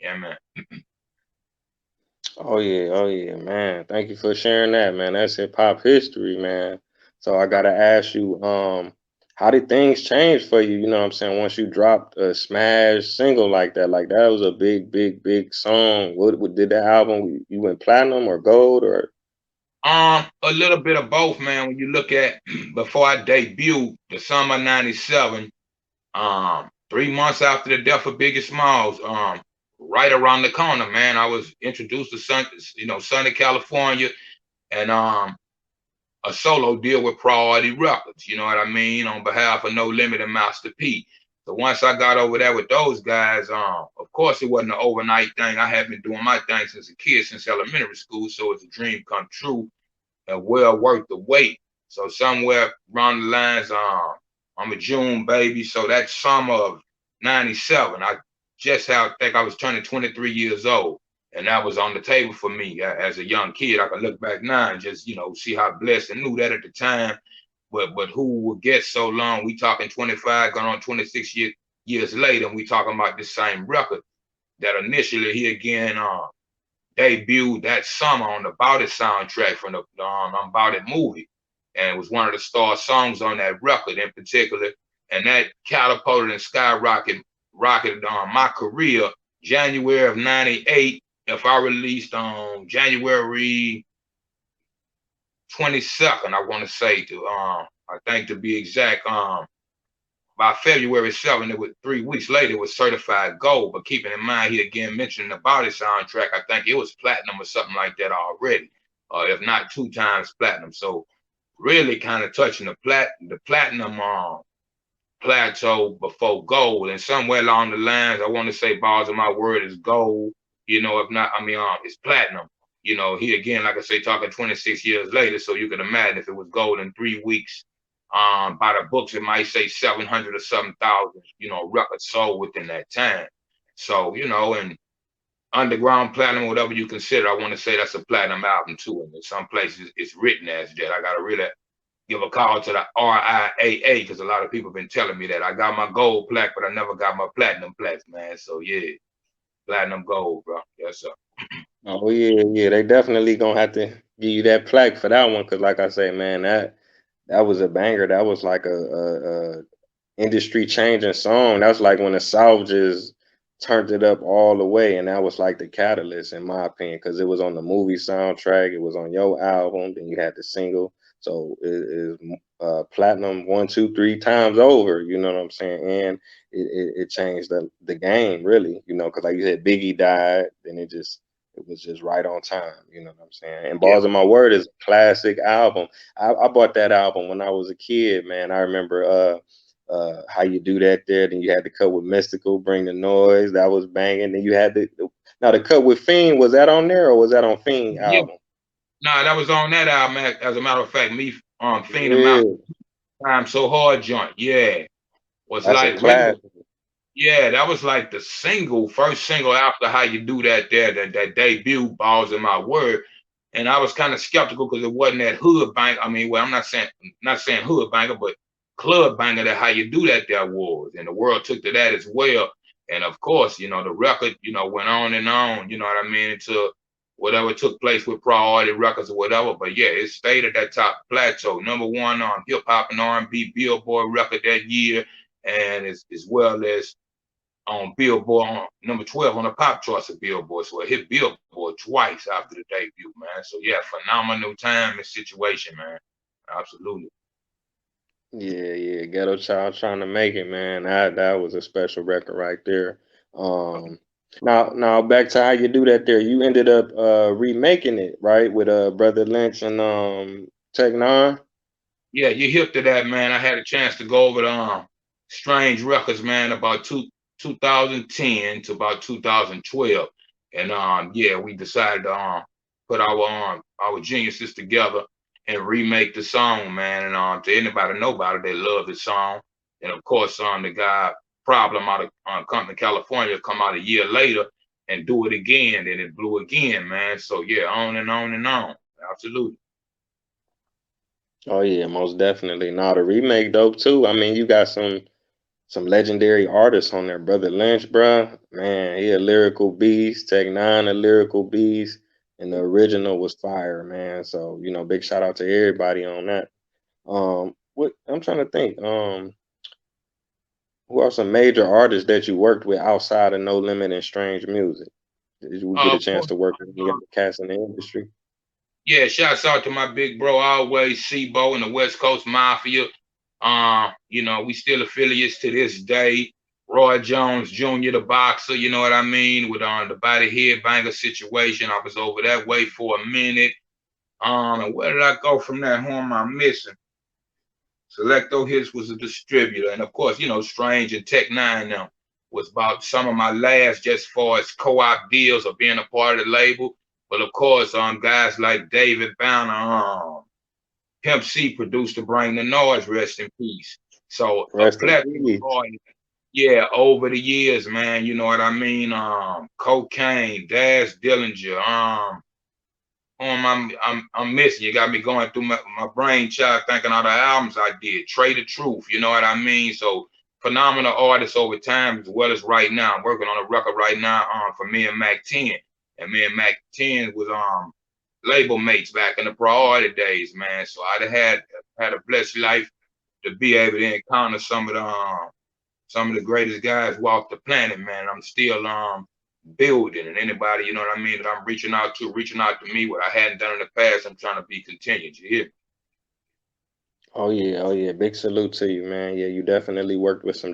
Yeah, man. Oh yeah, man. Thank you for sharing that, man. That's hip hop history, man. So I gotta ask you, how did things change for you? You know what I'm saying? Once you dropped a smash single like that was a big song. What did that album? You went platinum or gold or? A little bit of both, man. When you look at before I debuted, the summer '97, 3 months after the death of Biggie Smalls, right around the corner, man, I was introduced to Sunny California, and a solo deal with Priority Records. You know what I mean? On behalf of No Limit and Master P. So once I got over there with those guys, of course it wasn't an overnight thing. I had been doing my thing since a kid, since elementary school, so it's a dream come true and well worth the wait. So somewhere around the lines, I'm a June baby, so that summer of '97, I just had, I think I was turning 23 years old, and that was on the table for me as a young kid. I can look back now and just see how blessed and knew that at the time. But who would get so long? We talking 25, going on 26 years later, and we talking about the same record that initially he again debuted that summer on the Bout It soundtrack from the Bout It movie, and it was one of the star songs on that record in particular, and that catapulted and rocketed my career. January of '98, if I released on January 22nd, I want to say to I think to be exact, by February 7th, it was 3 weeks later, it was certified gold. But keeping in mind, he again mentioned the Body soundtrack, I think it was platinum or something like that already, if not 2 times platinum. So really kind of touching the platinum plateau before gold. And somewhere along the lines, I want to say bars of my word is gold. If not, I mean, it's platinum. He again, like I say, talking 26 years later. So you can imagine if it was gold in 3 weeks, by the books, it might say 700 or something thousand, records sold within that time. So, and underground platinum, whatever you consider, I want to say that's a platinum album too. And in some places it's written as that. I got to really give a call to the RIAA because a lot of people have been telling me that I got my gold plaque, but I never got my platinum plaque, man. So yeah, platinum gold, bro. Yes, sir. Oh yeah. They definitely gonna have to give you that plaque for that one, cause like I say, man, that was a banger. That was like a industry changing song. That's like when the South just turned it up all the way, and that was like the catalyst, in my opinion, because it was on the movie soundtrack, it was on your album, then you had the single, so it is platinum one, two, three times over. You know what I'm saying? And it changed the game really. You know, because like you said, Biggie died, then it was just right on time. You know what I'm saying? And Yeah, Balls of My Word is a classic album. I bought that album when I was a kid, man. I remember How You Do That there. Then you had the cut with Mystical, Bring the Noise. That was banging. Then you had now the cut with Fiend. Was that on there or was that on Fiend yeah. album? Nah, that was on that album. As a matter of fact, me fiending out Yeah, time so hard joint. Yeah, was that's a like really. classic. Yeah, that was like the first single after How You Do That there, that debut, Balls in My Word. And I was kind of skeptical because it wasn't that hood bang. I mean, well, I'm not saying hood banger, but club banger that How You Do That there was. And the world took to that as well. And of course, the record, went on and on, you know what I mean, until whatever took place with Priority Records or whatever. But yeah, it stayed at that top plateau. Number one on hip hop and R&B Billboard record that year, and as well as on Billboard on number 12 on the pop charts of Billboard. So it hit Billboard twice after the debut, man. So yeah, phenomenal time and situation, man. Absolutely. Yeah. Ghetto Child trying to make it, man. That was a special record right there. Um, now back to How You Do That there. You ended up remaking it, right, with Brother Lynch and Tech Nine. Yeah, you hip to that, man. I had a chance to go over the Strange Records, man, about 2010 to about 2012. And yeah, we decided to put our geniuses together and remake the song, man. And to anybody know about it, they love the song. And of course, the guy Problem out of Compton, California, come out a year later and do it again. Then it blew again, man. So yeah, on and on and on. Absolutely. Oh yeah, most definitely. Now the remake dope too. I mean, you got some. some legendary artists on there. Brother Lynch, bruh, man, he a lyrical beast. Tech Nine, a lyrical beast, and the original was fire, man. So big shout out to everybody on that. What I'm trying to think. Who are some major artists that you worked with outside of No Limit and Strange Music? Did you get a Of chance course, to work with any other cats in the industry? yeah, shouts out to my big bro, always Sebo and the West Coast Mafia. We still affiliates to this day. Roy Jones Jr., the boxer, you know what I mean, with the body head banger situation. I was over that way for a minute. And where did I go from there? Who am I missing? Selecto Hits was a distributor, and of course, Strange and Tech Nine now was about some of my last, just far as co-op deals or being a part of the label. But of course, guys like David Banner, Pimp C produced to Bring the Noise, rest in peace. So a Rest in plethora of peace. artists, yeah, over the years, man, you know what I mean? Cocaine, Daz Dillinger, I'm missing. You got me going through my brain child thinking all the albums I did. Trey the Truth, you know what I mean? So phenomenal artists over time as well as right now. I'm working on a record right now for me and Mac 10. And me and Mac 10 was label mates back in the priority days, man. So I'd had a blessed life to be able to encounter some of the greatest guys walk the planet, man. I'm still building, and anybody, you know what I mean, that I'm reaching out to me, what I hadn't done in the past, I'm trying to be continued. You hear me? Oh yeah, oh yeah. Big salute to you, man. Yeah, you definitely worked with some